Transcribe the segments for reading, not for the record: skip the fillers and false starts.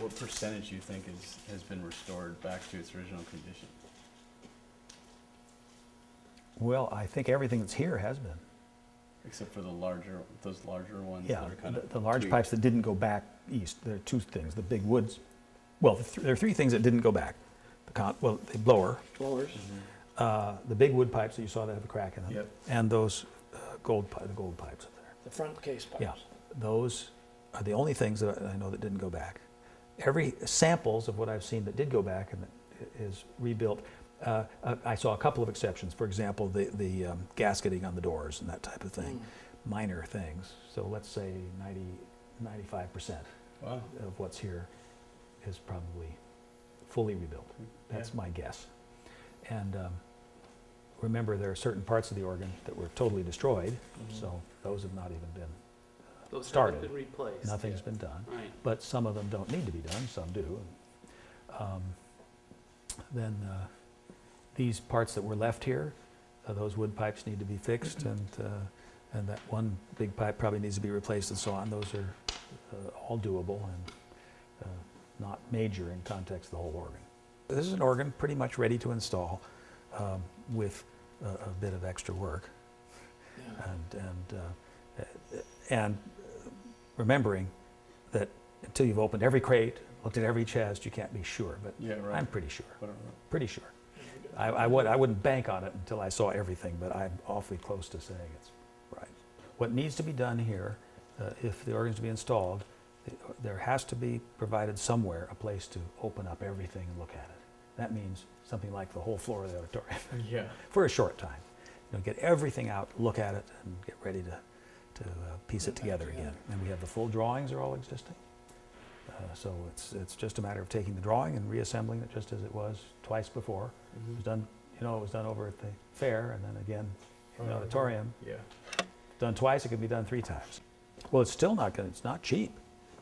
What percentage do you think has been restored back to its original condition? Well, I think everything that's here has been. Except for those larger ones Yeah, that are kind of the large tweaked. pipes that didn't go back east. There are two things. The big woods. Well, there are three things that didn't go back. The blower. Blowers. The big wood pipes that you saw that have a crack in them. Yep. And those the gold pipes up there. The front case pipes. Yeah, those are the only things that I know that didn't go back. Every samples of what I've seen that did go back and that is rebuilt. I saw a couple of exceptions. For example, the gasketing on the doors and that type of thing. Minor things. So let's say 95% Wow. of what's here is probably fully rebuilt. That's my guess. And remember, there are certain parts of the organ that were totally destroyed, so those have not even been Those started. haven't been replaced. Nothing's yet. been done. Right. But some of them don't need to be done, some do. Then these parts that were left here, those wood pipes need to be fixed, and that one big pipe probably needs to be replaced and so on. Those are all doable and not major in context of the whole organ. This is an organ pretty much ready to install with a bit of extra work. Yeah. And remembering that until you've opened every crate, looked at every chest, you can't be sure, but Yeah, right. I'm pretty sure. Whatever. Pretty sure. I wouldn't bank on it until I saw everything, but I'm awfully close to saying it's right. What needs to be done here, if the organ's to be installed, there has to be provided somewhere a place to open up everything and look at it. That means something like the whole floor of the auditorium Yeah. for a short time. Get everything out, look at it, and get ready to piece it together again. And we have the full drawings are all existing. So it's just a matter of taking the drawing and reassembling it just as it was twice before. It was done, it was done over at the fair and then again in the auditorium. Yeah. Done twice, it can be done 3 times. Well, it's still not good. It's not cheap.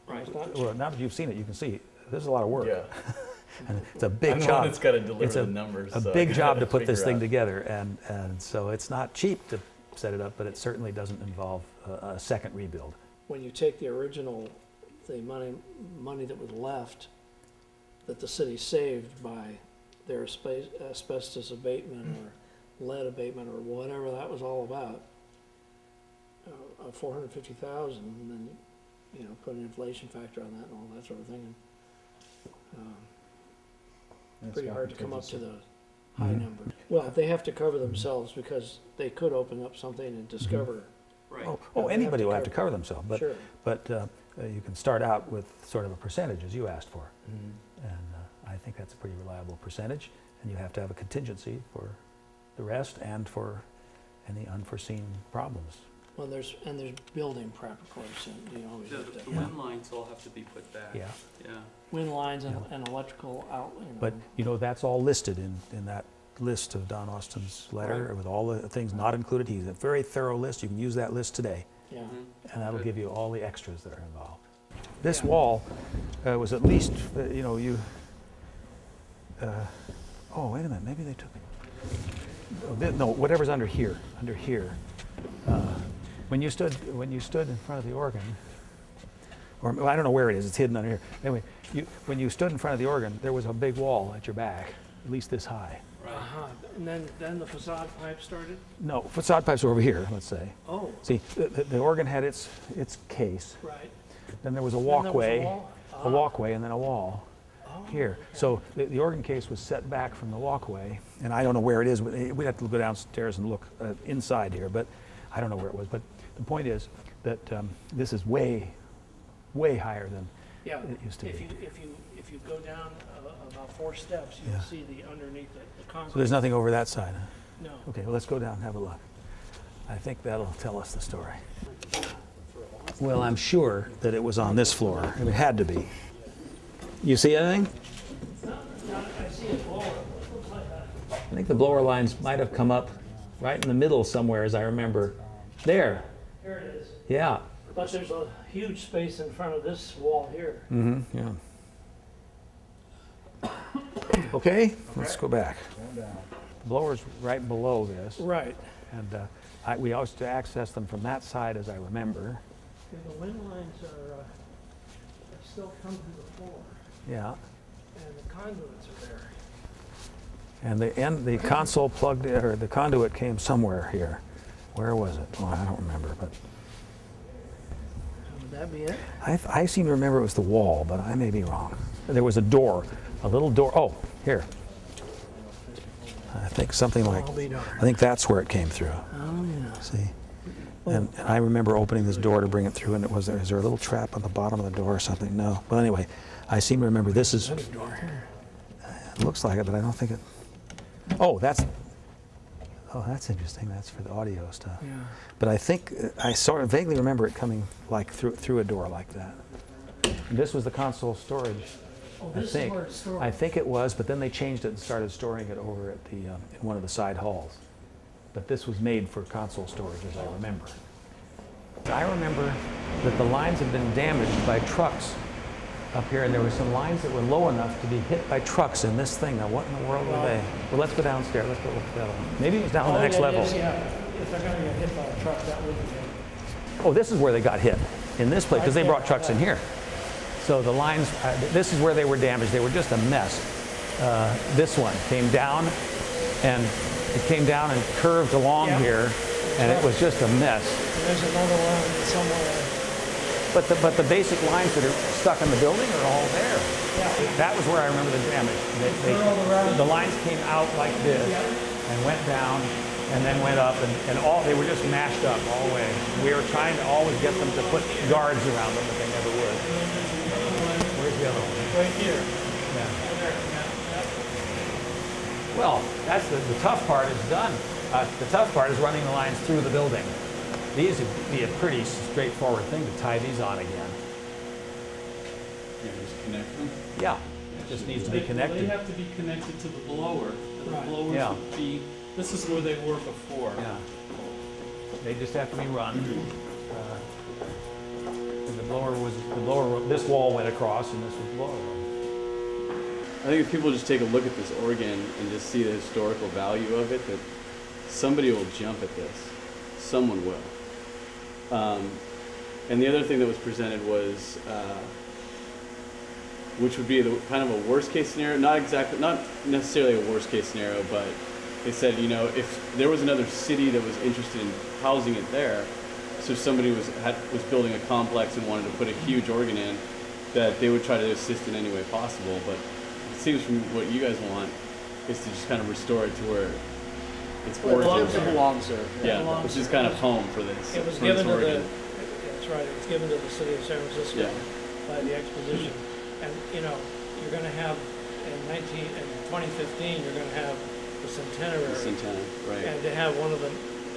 Right. It's not Well, now that you've seen it, you can see there's a lot of work. Yeah. And it's a big I'm the job. one that's got to deliver It's the numbers. a so big I job gotta to put this figure thing out. together, and so it's not cheap to set it up, but it certainly doesn't involve a second rebuild. when you take the original, the money that was left that the city saved by their asbestos abatement or lead abatement or whatever that was all about, 450,000, and then put an inflation factor on that and all that sort of thing. And, pretty hard to come up to the high number. Well, they have to cover themselves because they could open up something and discover. Right. Oh, anybody will have to cover themselves, but Sure. You can start out with sort of a percentage as you asked for, Mhm. and I think that's a pretty reliable percentage. And you have to have a contingency for the rest and for any unforeseen problems. Well, there's building prep, of course, and you always have The to. wind lines all have to be put back. Yeah. Yeah. Wind lines and electrical out. But that's all listed in that list of Don Austin's letter Right. with all the things not included. He's a very thorough list. You can use that list today, Yeah. and that'll Good. give you all the extras that are involved. This Yeah. wall was at least, oh, wait a minute, maybe they took it. No, whatever's under here. When you stood in front of the organ, or well, I don't know where it is, it's hidden under here. Anyway, when you stood in front of the organ, there was a big wall at your back, at least this high. Right. And then the facade pipe started? No, facade pipes are over here, let's say. Oh, See, the organ had its case. right. Then there was a Then there was a walkway, wall? a walkway, and then a wall Oh, here. okay. So the organ case was set back from the walkway, and I don't know where it is. We'd have to go downstairs and look inside here, but I don't know where it was. But the point is that this is way, way higher than Yeah, it used to if be. you go down about 4 steps, you'll Yeah. see the underneath the concrete. So there's nothing over that side, huh? No. Okay, well, let's go down and have a look. I think that'll tell us the story. Well, I'm sure that it was on this floor. It had to be. You see anything? I see a blower. It looks like that. I think the blower lines might have come up right in the middle somewhere, as I remember. There. Here it is. Yeah. But there's a huge space in front of this wall here. Mm-hmm. Yeah. Okay, let's go back. The blower's right below this, Right. and we used to access them from that side, as I remember. The wind lines are still come to the floor. Yeah. And the conduits are there. And the console plugged in, or the conduit came somewhere here. Where was it? Oh, I don't remember, but Would that be it? I seem to remember it was the wall, but I may be wrong. There was a door, a little door. Oh, here. I think something like, I'll be darned. I think that's where it came through. Oh, yeah. See? And I remember opening this door to bring it through, and is there a little trap on the bottom of the door or something? No. Well, anyway, I seem to remember this is, There's a door here. it looks like it, but I don't think it, oh, that's interesting. That's for the audio stuff. Yeah. But I think, I sort of vaguely remember it coming like through a door like that. And this was the console storage. Oh, I this think. is where it's stored. I think it was, but then they changed it and started storing it over at the in one of the side halls. But this was made for console storage, as I remember. I remember that the lines had been damaged by trucks up here, and there were some lines that were low enough to be hit by trucks in this thing. Now, what in the world were they? Well, let's go downstairs. Let's go look at that one. Maybe it was down on the next level. Yeah, if they're gonna get hit by a truck, that would be it. Oh, this is where they got hit, in this place, because they brought trucks in here. So the lines, this is where they were damaged. They were just a mess. This one came down, and it came down and curved along here, and it was just a mess. And there's another one somewhere. But the basic lines that are stuck in the building are all there. Yeah. That was where I remember the damage. The lines came out like this and went down and then went up, and they were just mashed up all the way. We were trying to always get them to put guards around them, but they never would. Where's the other one? Right here. Yeah. Well, that's the tough part is done. The tough part is running the lines through the building. These would be a pretty straightforward thing to tie these on again. Yeah, just connect them. Yeah, it just needs to be They connected. have to be connected to the blower. The Right. blowers Yeah. would be, this is where they were before. Yeah. They just have to be run. And the blower, this wall went across and this was blower room. I think if people just take a look at this organ and just see the historical value of it, that somebody will jump at this. Someone will. And the other thing that was presented was, which would be the kind of a worst case scenario, not necessarily a worst case scenario, but they said, you know, if there was another city that was interested in housing it there, so if somebody was building a complex and wanted to put a huge organ in, that they would try to assist in any way possible. But it seems from what you guys want is to just kind of restore it to where it's It belongs there. Yeah, which is kind of home for this. It was for given this to the, organ. that's right, it was given to the city of San Francisco Yeah. by the Exposition. And, you know, you're gonna have, in 2015, you're gonna have the centenary. Centennial, right. And to have one of the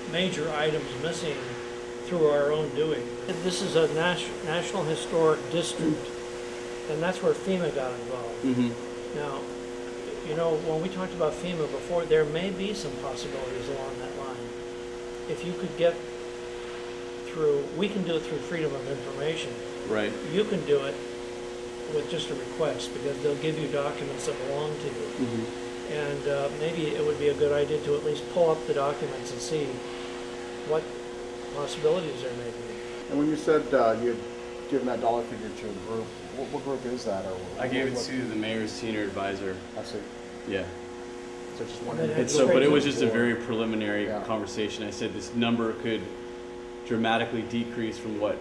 major items missing through our own doing. This is a National Historic District, and that's where FEMA got involved. Mm-hmm. Now, you know, when we talked about FEMA before, there may be some possibilities along that line. If you could get through, we can do it through Freedom of Information. Right. You can do it with just a request, because they'll give you documents that belong to you. Mm-hmm. And maybe it would be a good idea to at least pull up the documents and see what possibilities there may be. And when you said you had given that dollar figure to a group, what group is that? Or I gave it to the mayor's senior advisor. I see. Yeah. So just one. And then It's so, but it was just a Or- very preliminary Yeah. conversation. I said this number could dramatically decrease from what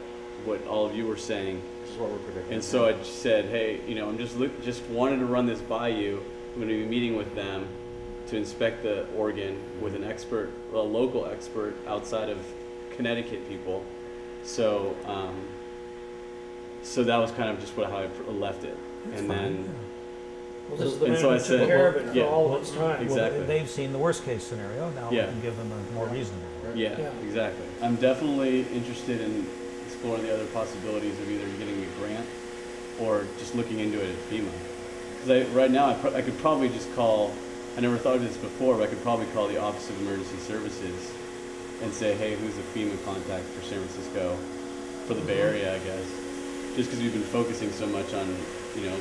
all of you were saying. This is what we're predicting. And so I just said, hey, you know, I'm just wanted to run this by you. I'm going to be meeting with them to inspect the organ with an expert, a local expert outside of Connecticut people. So, so that was kind of just how I left it. And then, Well, this is the And man so I who took said, care of it yeah. for all of its time. Exactly. Well, they've seen the worst case scenario, now we Yeah. can give them a more reasonable. yeah, Yeah. exactly. I'm definitely interested in exploring the other possibilities of either getting a grant or just looking into it at FEMA. Because right now, I could probably just call, I never thought of this before, but I could probably call the Office of Emergency Services and say, hey, who's the FEMA contact for San Francisco, for the Bay Area, I guess. Just because we've been focusing so much on, you know,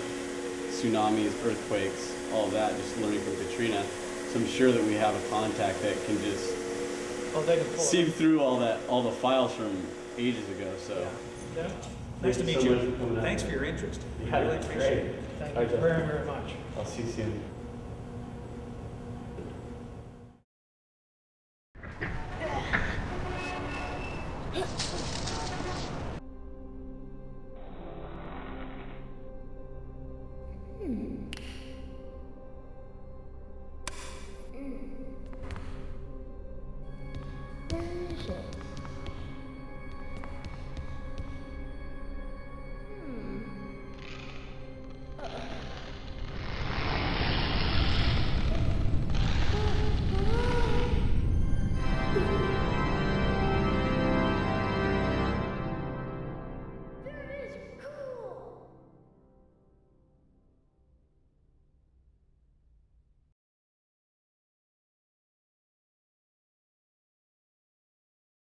tsunamis, earthquakes, all of that, just learning from Katrina. So I'm sure that we have a contact that can just Oh, they can pull it sieve up. through all the files from ages ago. So Yeah. Nice to Thank meet so you. much for coming out. Thanks for your interest. Yeah, Really appreciate great. it. Thank All you right, very, very much. I'll see you soon.